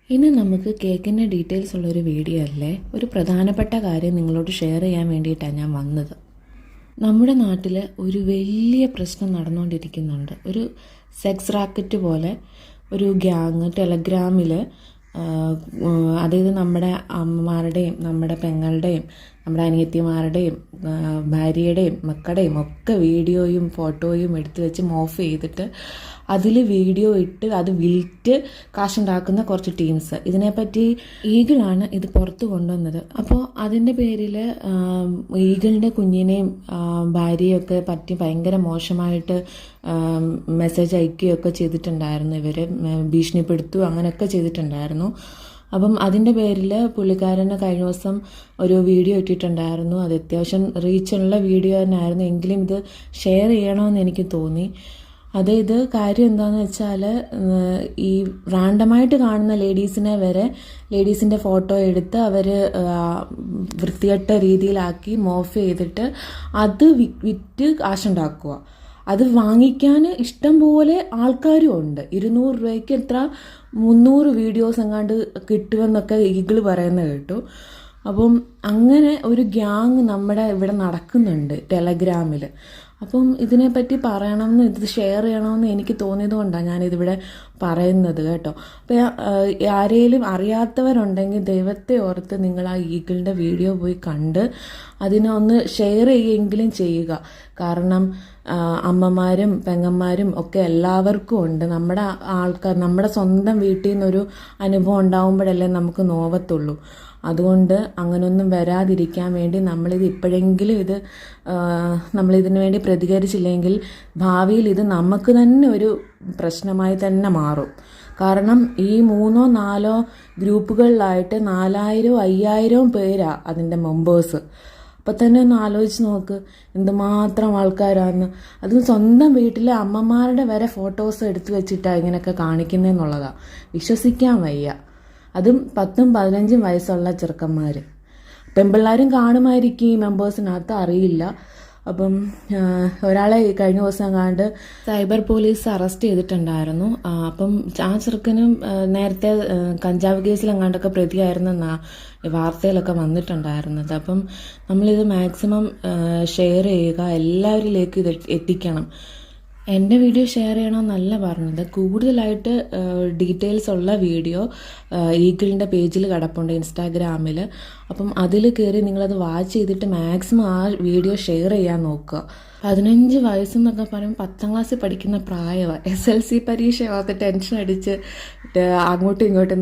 ഇന്ന് നമുക്ക് കേക്കിൻ്റെ ഡീറ്റെയിൽസ് ഉള്ളൊരു വീഡിയോ അല്ലേ. ഒരു പ്രധാനപ്പെട്ട കാര്യം നിങ്ങളോട് ഷെയർ ചെയ്യാൻ വേണ്ടിയിട്ടാണ് ഞാൻ വന്നത്. നമ്മുടെ നാട്ടിൽ ഒരു വലിയ പ്രശ്നം നടന്നുകൊണ്ടിരിക്കുന്നുണ്ട്. ഒരു സെക്സ് റാക്കറ്റ് പോലെ ഒരു ഗ്യാങ് ടെലഗ്രാമിൽ, അതായത് നമ്മുടെ അമ്മമാരുടെയും നമ്മുടെ പെങ്ങളുടെയും നമ്മുടെ അനിയത്തിമാരുടെയും ഭാര്യയുടെയും മക്കളുടെയും ഒക്കെ വീഡിയോയും ഫോട്ടോയും എടുത്തു വെച്ച് മോഫ് ചെയ്തിട്ട് അതിൽ വീഡിയോ ഇട്ട് അത് വിൽറ്റ് കാശുണ്ടാക്കുന്ന കുറച്ച് ടീംസ്. ഇതിനെപ്പറ്റി ഈഗിളാണ് ഇത് പുറത്ത് കൊണ്ടുവന്നത്. അപ്പോൾ അതിൻ്റെ പേരിൽ ഈഗിളിൻ്റെ കുഞ്ഞിനെയും ഭാര്യയൊക്കെ പറ്റി ഭയങ്കര മോശമായിട്ട് മെസ്സേജ് അയക്കുകയൊക്കെ ചെയ്തിട്ടുണ്ടായിരുന്നു. ഇവർ ഭീഷണിപ്പെടുത്തുകയോ അങ്ങനെയൊക്കെ ചെയ്തിട്ടുണ്ടായിരുന്നു. അപ്പം അതിൻ്റെ പേരിൽ പുള്ളിക്കാരന് കഴിഞ്ഞ ദിവസം ഒരു വീഡിയോ ഇട്ടിട്ടുണ്ടായിരുന്നു. അത് അത്യാവശ്യം റീച്ചുള്ള വീഡിയോ തന്നെ ആയിരുന്നു. എങ്കിലും ഇത് ഷെയർ ചെയ്യണമെന്ന് എനിക്ക് തോന്നി. ഇത് കാര്യം എന്താണെന്ന് വെച്ചാൽ, ഈ റാൻഡമായിട്ട് കാണുന്ന ലേഡീസിനെ വരെ ലേഡീസിൻ്റെ ഫോട്ടോ എടുത്ത് അവർ വൃത്തികെട്ട രീതിയിലാക്കി മോഫ് ചെയ്തിട്ട് അത് വിറ്റ് കാശുണ്ടാക്കുക. അത് വാങ്ങിക്കാൻ ഇഷ്ടം പോലെ ആൾക്കാരും ഉണ്ട്. 200 രൂപയ്ക്ക് 300 വീഡിയോസ് എങ്ങാണ്ട് കിട്ടുമെന്നൊക്കെ ഈഗിൾ പറയുന്നത് കേട്ടു. അപ്പം അങ്ങനെ ഒരു ഗ്യാങ് നമ്മുടെ ഇവിടെ നടക്കുന്നുണ്ട് ടെലഗ്രാമിൽ. അപ്പം ഇതിനെപ്പറ്റി പറയണമെന്ന്, ഇത് ഷെയർ ചെയ്യണമെന്ന് എനിക്ക് തോന്നിയത് കൊണ്ടാണ് ഞാനിതിവിടെ പറയുന്നത് കേട്ടോ. അപ്പോൾ ആരെങ്കിലും അറിയാത്തവരുണ്ടെങ്കിൽ ദൈവത്തെ ഓർത്ത് നിങ്ങൾ ആ ഈഗിളിൻ്റെ വീഡിയോ പോയി കണ്ട് അതിനെ ഒന്ന് ഷെയർ ചെയ്യുകയെങ്കിലും ചെയ്യുക. കാരണം അമ്മമാരും പെങ്ങന്മാരും ഒക്കെ എല്ലാവർക്കും ഉണ്ട്. നമ്മുടെ ആൾക്കാർ, നമ്മുടെ സ്വന്തം വീട്ടിൽ നിന്നൊരു അനുഭവം ഉണ്ടാകുമ്പോഴല്ലേ നമുക്ക് നോവത്തുള്ളൂ. അതുകൊണ്ട് അങ്ങനൊന്നും വരാതിരിക്കാൻ വേണ്ടി നമ്മളിത് ഇപ്പോഴെങ്കിലും നമ്മളിതിനു വേണ്ടി പ്രതികരിച്ചില്ലെങ്കിൽ ഭാവിയിൽ ഇത് നമുക്ക് തന്നെ ഒരു പ്രശ്നമായി തന്നെ മാറും. കാരണം ഈ 3-4 ഗ്രൂപ്പുകളിലായിട്ട് 4000-5000 പേരാ അതിൻ്റെ മെമ്പേഴ്സ്. അപ്പം തന്നെ ഒന്ന് ആലോചിച്ച് നോക്ക് എന്തുമാത്രം ആൾക്കാരാന്ന്. അതും സ്വന്തം വീട്ടിലെ അമ്മമാരുടെ വരെ ഫോട്ടോസ് എടുത്തു വെച്ചിട്ടാണ് ഇങ്ങനെയൊക്കെ കാണിക്കുന്നതെന്നുള്ളതാണ്. വിശ്വസിക്കാൻ വയ്യ. അതും 10-15 വയസ്സുള്ള ചെറുക്കന്മാർ. പെൺപിള്ളേരും കാണുമായിരിക്കും ഈ മെമ്പേഴ്സിനകത്ത്, അറിയില്ല. അപ്പം ഒരാളെ കഴിഞ്ഞ ദിവസം കണ്ട് സൈബർ പോലീസ് അറസ്റ്റ് ചെയ്തിട്ടുണ്ടായിരുന്നു. അപ്പം ആ ചെറുക്കനും നേരത്തെ കഞ്ചാവ് കേസിലെങ്ങാണ്ടൊക്കെ പ്രതിയായിരുന്നെന്നാണ് വാർത്തയിലൊക്കെ വന്നിട്ടുണ്ടായിരുന്നത്. അപ്പം നമ്മളിത് മാക്സിമം ഷെയർ ചെയ്യുക, എല്ലാവരിലേക്കും ഇത് എത്തിക്കണം. എൻ്റെ വീഡിയോ ഷെയർ ചെയ്യണമെന്നല്ല പറഞ്ഞത്. കൂടുതലായിട്ട് ഡീറ്റെയിൽസ് ഉള്ള വീഡിയോ ഈഗിളിൻ്റെ പേജിൽ കിടപ്പുണ്ട് ഇൻസ്റ്റാഗ്രാമിൽ. അപ്പം അതിൽ കയറി നിങ്ങളത് വാച്ച് ചെയ്തിട്ട് മാക്സിമം ആ വീഡിയോ ഷെയർ ചെയ്യാൻ നോക്കുക. 15 വയസ്സെന്നൊക്കെ പറയുമ്പോൾ 10ാം ക്ലാസ്സിൽ പഠിക്കുന്ന പ്രായമാണ്. SLC പരീക്ഷ ടെൻഷൻ അടിച്ച് അങ്ങോട്ടും ഇങ്ങോട്ടും